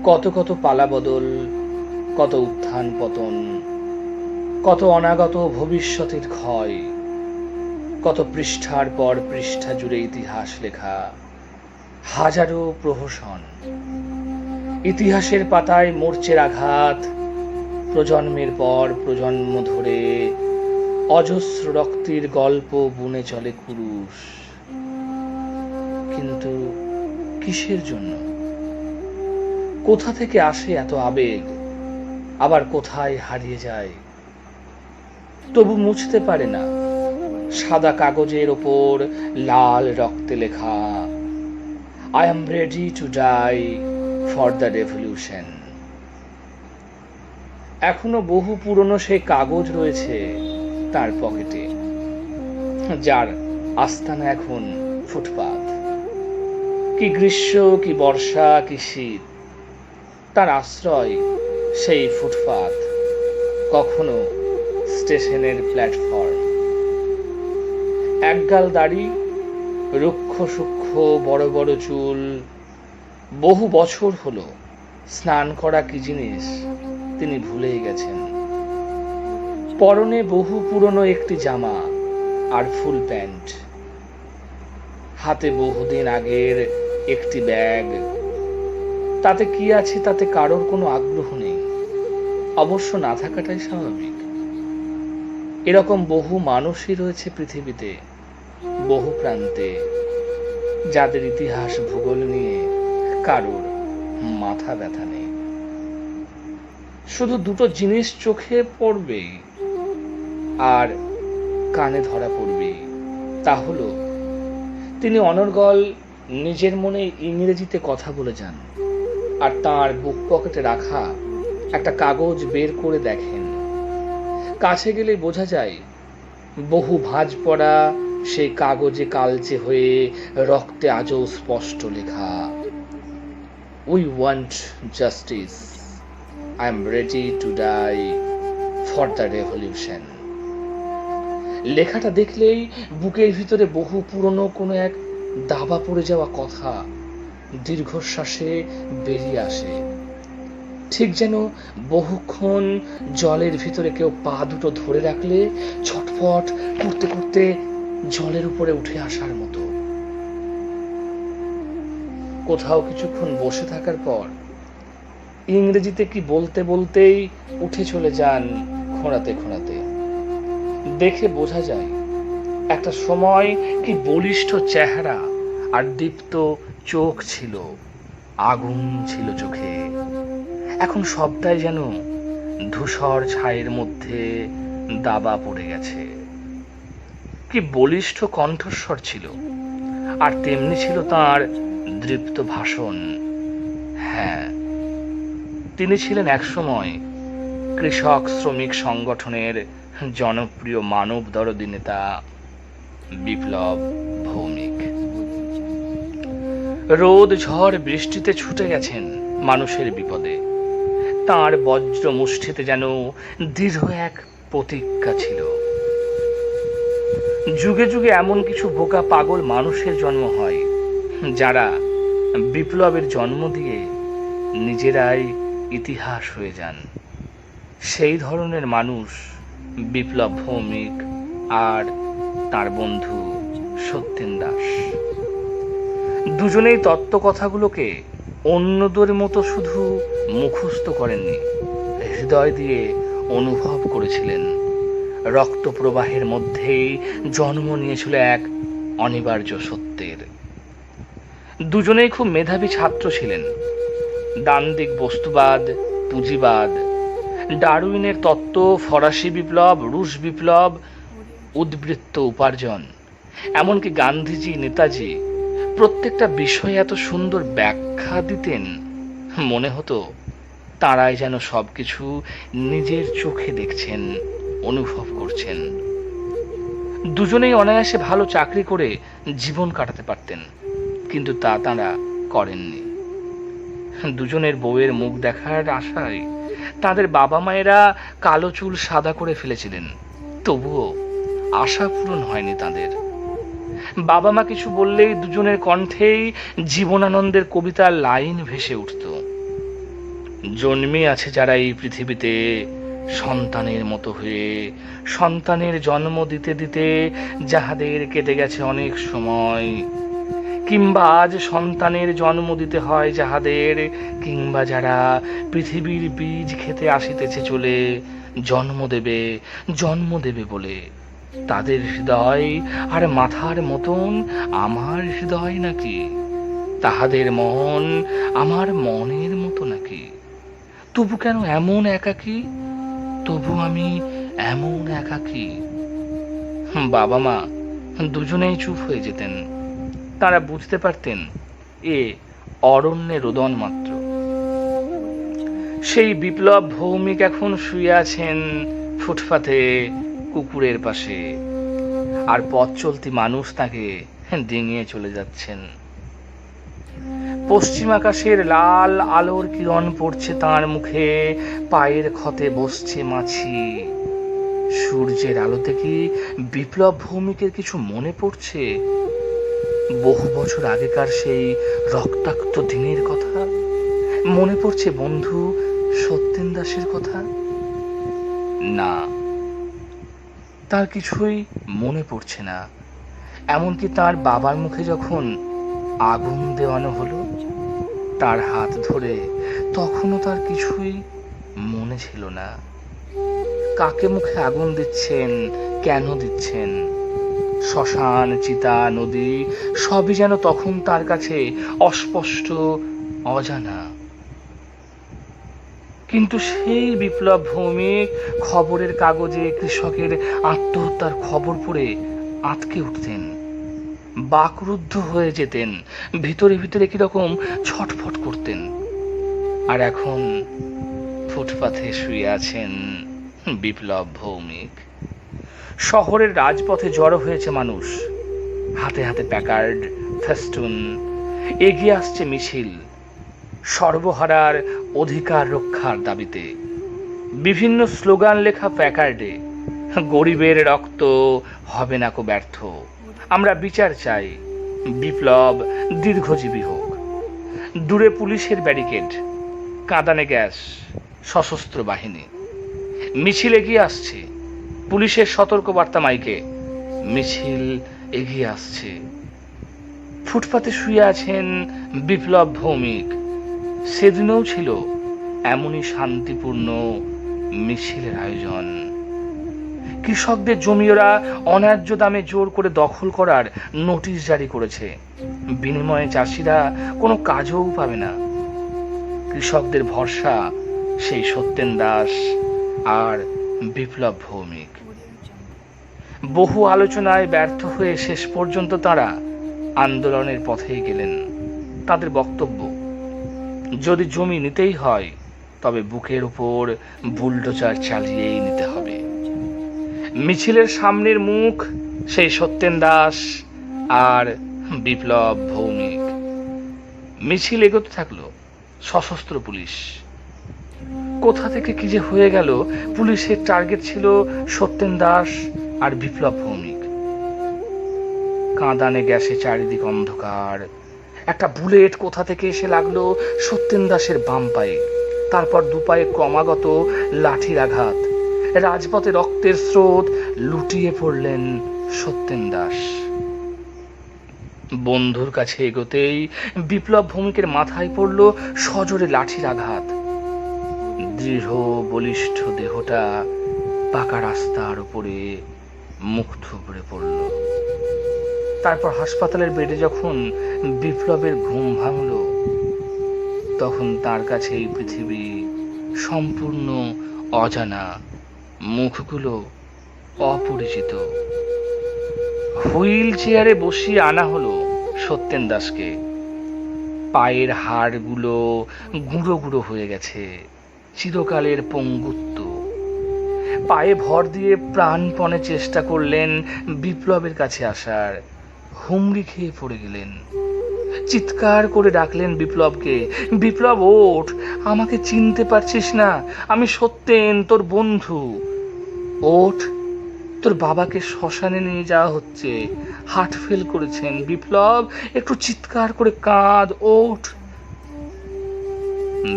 কত কত পালা বদল, কত উত্থান পতন, কত অনাগত ভবিষ্যতের ক্ষয়, কত পৃষ্ঠার পর পৃষ্ঠা জুড়ে ইতিহাস লেখা, হাজারো প্রহসন। ইতিহাসের পাতায় মোর্চের আঘাত, প্রজন্মের পর প্রজন্ম ধরে অজস্র রক্তের গল্প বুনে চলে কুরুষ। কিন্তু কিসের জন্য? কোথা থেকে আসে এত আবেগ, আবার কোথায় হারিয়ে যায়? তবু মুছতে পারে না সাদা কাগজের ওপর লাল রক্তে লেখা, I am ready to die for the revolution। এখনো বহু পুরনো সেই কাগজ রয়েছে তার পকেটে, যার আস্তানা এখন ফুটপাত। কি গ্রীষ্ম, কি বর্ষা, কি শীত, তার আশ্রয় সেই ফুটপাত, কখনো স্টেশনের প্ল্যাটফর্ম। একগাল দাড়ি, রুক্ষ সূক্ষ্ম বড় বড় চুল। বহু বছর হলো স্নান করা কি জিনিস তিনি ভুলেই গেছেন। পরনে বহু পুরনো একটি জামা আর ফুল প্যান্ট, হাতে বহুদিন আগের একটি ব্যাগ। তাতে কি আছে তাতে কারোর কোনো আগ্রহ নেই, অবশ্য না থাকাটাই স্বাভাবিক। এরকম বহু মানুষই রয়েছে পৃথিবীতে, বহু প্রান্তে, যাদের ইতিহাস ভূগোল নিয়ে কারোর মাথা ব্যথা নেই। শুধু দুটো জিনিস চোখে পড়বেই আর কানে ধরা পড়বেই, তা হলো তিনি অনর্গল নিজের মনে ইংরেজিতে কথা বলে যান, আর তার বুক পকেটে রাখা একটা কাগজ বের করে দেখেন। কাছে গেলে বোঝা যায় বহু ভাঁজ পড়া সেই কাগজে কালচে হয়ে রক্তে আজও স্পষ্ট লেখা, We want justice. I am ready to die for the revolution। লেখাটা দেখলেই বুকের ভিতরে বহু পুরনো কোনো এক দাবা পড়ে যাওয়া কথা দীর্ঘশ্বাসে বেরিয়ে আসে, ঠিক যেন বহুক্ষণ জলের ভিতরে কেউ পা দুটো ধরে রাখলে ছটফট করতে করতে জলের উপরে উঠে আসার মতো। কোথাও কিছুক্ষণ বসে থাকার পর ইংরেজিতে কি বলতে বলতেই উঠে চলে যান খোঁড়াতে খোঁড়াতে। দেখে বোঝা যায় একটা সময় কি বলিষ্ঠ চেহারা আর দীপ্ত চোখ ছিল, আগুন ছিল চোখে। এখন সবটাই যেন ধূসর ছায়ের মধ্যে দাবা পড়ে গেছে। কি বলিষ্ঠ কণ্ঠস্বর ছিল, আর তেমনি ছিল তার দৃপ্ত ভাষণ। হ্যাঁ, তিনি ছিলেন একসময় কৃষক শ্রমিক সংগঠনের জনপ্রিয় মানব দরদী নেতা বিপ্লব ভৌমিক। রোদ ঝড় বৃষ্টিতে ছুটে গেছেন মানুষের বিপদে। তাঁর বজ্র মুষ্টিতে যেন দৃঢ় এক প্রতিজ্ঞা ছিল। যুগে যুগে এমন কিছু বোকা পাগল মানুষের জন্ম হয়, যারা বিপ্লবের জন্ম দিয়ে নিজেরাই ইতিহাস হয়ে যান। সেই ধরনের মানুষ বিপ্লব ভৌমিক আর তার বন্ধু সত্যেন দাস। দুজনেই তত্ত্বকথাগুলোকে অন্যদের মতো শুধু মুখস্থ করেননি, হৃদয় দিয়ে অনুভব করেছিলেন। রক্ত প্রবাহের মধ্যেই জন্ম নিয়েছিল এক অনিবার্য সত্যের। দুজনেই খুব মেধাবী ছাত্র ছিলেন। দান্দিক বস্তুবাদ, পুঁজিবাদ, ডারউইনের তত্ত্ব, ফরাসি বিপ্লব, রুশ বিপ্লব, উদ্বৃত্ত উপার্জন, এমনকি গান্ধীজি, নেতাজি প্রত্যেকটা বিষয়ে এত সুন্দর ব্যাখ্যা দিতেন, মনে হতো তাঁরাই যেন সবকিছু নিজের চোখে দেখছেন, অনুভব করছেন। দুজনেই অনায়াসে ভালো চাকরি করে জীবন কাটাতে পারতেন, কিন্তু তা তাঁরা করেননি। দুজনের বউয়ের মুখ দেখার আশায় তাদের বাবা মায়েরা কালো চুল সাদা করে ফেলেছিলেন, তবুও আশা পূরণ হয়নি তাদের। বাবা মা কিছু বললেই দুজনের কণ্ঠেই জীবনানন্দের কবিতার লাইন ভেসে উঠত। জন্মে আছে যারা এই পৃথিবীতে সন্তানের মতো হয়ে, সন্তানের জন্ম দিতে দিতে যাহাদের কেটে গেছে অনেক সময়, কিংবা আজ সন্তানের জন্ম দিতে হয় যাহাদের, কিংবা যারা পৃথিবীর বীজ খেতে আসিতেছে চলে, জন্ম দেবে বলে, তাদের হৃদয় আর মাথার মতন আমার হৃদয় নাকি? তাহাদের মন আমার মনের মতো নাকি? তবু কেন এমন একাকী? তবু আমি এমন একাকী। বাবা মা দুজনেই চুপ হয়ে যেতেন। তারা বুঝতে পারতেন এ অরণ্যে রোদন মাত্র। সেই বিপ্লব ভৌমিক এখন শুয়ে আছেন ফুটপাতে কুকুরের পাশে, আর পথ চলতি মানুষ তাকে ডিঙিয়ে চলে যাচ্ছেন। পশ্চিম আকাশের লাল আলোর কিরণ পড়ছে তাঁর মুখে, পায়ের ক্ষতে বসছে মাছি। সূর্যের আলোতে কি বিপ্লব ভৌমিকের কিছু মনে পড়ছে? বহু বছর আগেকার সেই রক্তাক্ত দিনের কথা মনে পড়ছে? বন্ধু সত্যেন দাসের কথা? না, তার কিছুই মনে পড়ছে না। এমনকি তার বাবার মুখে যখন আগুন দেওয়ানো হলো তার হাত ধরে, তখনও তার কিছুই মনে ছিল না। কাকে মুখে আগুন দিচ্ছেন, কেন দিচ্ছেন? শ্মশান, চিতা, নদী সবই যেন তখন তার কাছে অস্পষ্ট, অজানা। কিন্তু সেই বিপ্লব ভৌমিক খবরের কাগজে কৃষকের আত্মহত্যার খবর পড়ে আঁতকে উঠতেন, বাকরুদ্ধ হয়ে যেতেন, ভিতরে ভিতরে কিরকম ছটফট করতেন। আর এখন ফুটপাথে শুয়ে আছেন বিপ্লব ভৌমিক। শহরের রাজপথে জড়ো হয়েছে মানুষ, হাতে হাতে প্যাকার্ড, ফেস্টুন। এগিয়ে আসছে মিছিল সর্বহারার অধিকার রক্ষার দাবিতে। বিভিন্ন স্লোগান লেখা প্যাকার্ডে, গরিবের রক্ত হবে না কো ব্যর্থ, আমরা বিচার চাই, বিপ্লব দীর্ঘজীবী হোক। দূরে পুলিশের ব্যারিকেড, কাঁদানে গ্যাস, সশস্ত্র বাহিনী। মিছিল এগিয়ে আসছে, পুলিশের সতর্কবার্তা মাইকে। মিছিল এগিয়ে আসছে। ফুটপাতে শুয়ে আছেন বিপ্লব ভৌমিক। সেদিনও ছিল এমনই শান্তিপূর্ণ মিছিলের আয়োজন। কৃষকদের জমি ওরা অন্যায্য দামে জোর করে দখল করার নোটিশ জারি করেছে। বিনিময়ে চাষিরা কোনো কাজও পাবে না। কৃষকদের ভরসা সেই সত্যেন দাস আর বিপ্লব ভৌমিক। বহু আলোচনায় ব্যর্থ হয়ে শেষ পর্যন্ত তারা আন্দোলনের পথেই গেলেন। তাদের বক্তব্য, যদি জমি নিতেই হয় তবে বুকের উপর বুলডোজার চালিয়েই নিতে হবে। মিছিলের সামনের মুখ সেই সত্যেন দাস আর বিপ্লব ভৌমিক। মিছিল এগোতে থাকলো, সশস্ত্র পুলিশ। কোথা থেকে কি যে হয়ে গেল, পুলিশের টার্গেট ছিল সত্যেন দাস আর বিপ্লব ভৌমিক। কাঁদানে গ্যাসে চারিদিক অন্ধকার। একটা বুলেট কোথা থেকে এসে লাগলো সত্যেন দাসের বাম পায়ে, তারপর দুপায়ে ক্রমাগত লাঠির আঘাত। রাজপথে রক্তের স্রোত, লুটিয়ে পড়লেন সত্যেন দাস। বন্ধুর কাছে এগোতেই বিপ্লব ভৌমিকের মাথায় পড়ল সজোরে লাঠির আঘাত। দৃঢ় বলিষ্ঠ দেহটা পাকা রাস্তার উপরে মুখ থুবড়ে পড়ল। তারপর হাসপাতালের বেডে যখন বিপ্লবের ঘুম ভাঙল, তখন তার কাছে এই পৃথিবী সম্পূর্ণ অজানা, মুখগুলো অপরিচিত। হুইল চেয়ারে বসিয়ে আনা হলো সত্যেন দাসকে। পায়ের হাড়গুলো গুঁড়ো গুঁড়ো হয়ে গেছে, চিরকালের পঙ্গুত্ব। পায়ে ভর দিয়ে প্রাণপণে চেষ্টা করলেন বিপ্লবের কাছে আসার, হুমড়ি খেয়ে পড়ে গেলেন। চিৎকার করে ডাকলেন বিপ্লবকে, বিপ্লব ওঠ, আমাকে চিনতে পারছিস না? আমি সত্যেন, তোর বন্ধু। ওঠ, তোর বাবাকে শ্মশানে নিয়ে যাওয়া হচ্ছে, হার্ট ফেল করেছেন। বিপ্লব, একটু চিৎকার করে কাঁদ, ওঠ।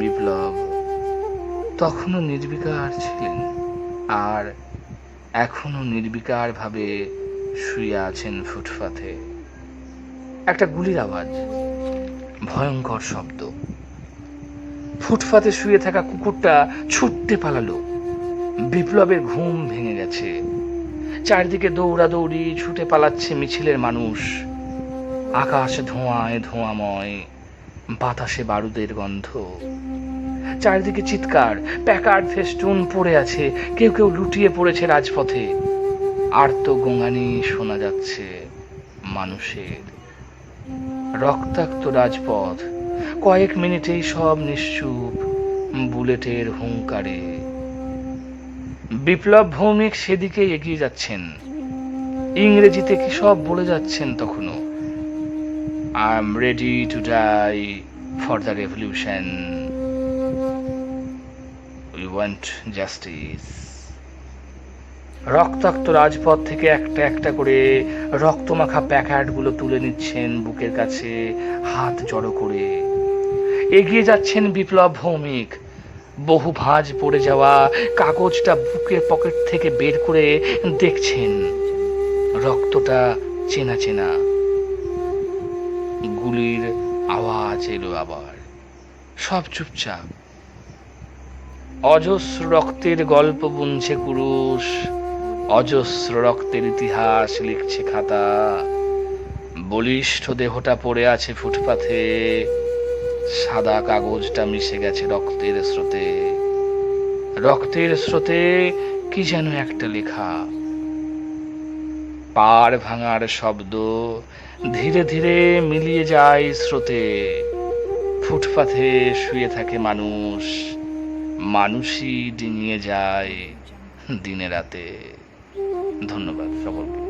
বিপ্লব তখনও নির্বিকার ছিলেন, আর এখনো নির্বিকার ভাবে শুয়ে আছেন ফুটপাথে। একটা গুলির আওয়াজ, ভয়ঙ্কর শব্দ। ফুটপাতে শুয়ে থাকা কুকুরটা ছুটতে পালালো। বিপ্লবের ঘুম ভেঙে গেছে। চারিদিকে দৌড়াদৌড়ি, ছুটে পালাচ্ছে মিছিলের মানুষ। আকাশ ধোঁয়ায় ধোঁয়াময়, বাতাসে বারুদের গন্ধ। চারিদিকে চিৎকার, প্যাকার্ড ফেস্টুন পড়ে আছে, কেউ কেউ লুটিয়ে পড়েছে রাজপথে। আর্ত গোঙানি শোনা যাচ্ছে মানুষের। রক্তাক্ত রাজপথ, কয়েক মিনিটেই সব নিশ্চুপ বুলেটের হুঙ্কারে। বিপ্লব ভৌমিক সেদিকে এগিয়ে যাচ্ছেন। ইংরেজিতে কি সব বলে যাচ্ছেন তখনও। I am ready to die for the revolution, we want justice. রক্তাক্ত রাজপথ থেকে একটা একটা করে রক্তমাখা প্যাকেটগুলো তুলে নিচ্ছেন বুকের কাছে, হাত জড়ো করে। এগিয়ে যাচ্ছেন বিপ্লব ভৌমিক। বহু ভাঁজ পড়ে যাওয়া কাগজটা বুকের পকেট থেকে বের করে দেখছেন। রক্তটা চেনা চেনা। গুলির আওয়াজ এলো আবার। সব চুপচাপ। অজস্র রক্তের গল্প বুনছে কুরুশ, অজস্র রক্তের ইতিহাস লিখছে খাতা। বলিষ্ঠ দেহটা পড়ে আছে ফুটপাথে, সাদা কাগজটা মিশে গেছে রক্তের স্রোতে। রক্তের স্রোতে কি যেন একটা লেখা। পাড় ভাঙার শব্দ ধীরে ধীরে মিলিয়ে যায় স্রোতে। ফুটপাথে শুয়ে থাকে মানুষ, মানুষই ডিঙিয়ে যায় দিনে রাতে। ধন্যবাদ সকলকে।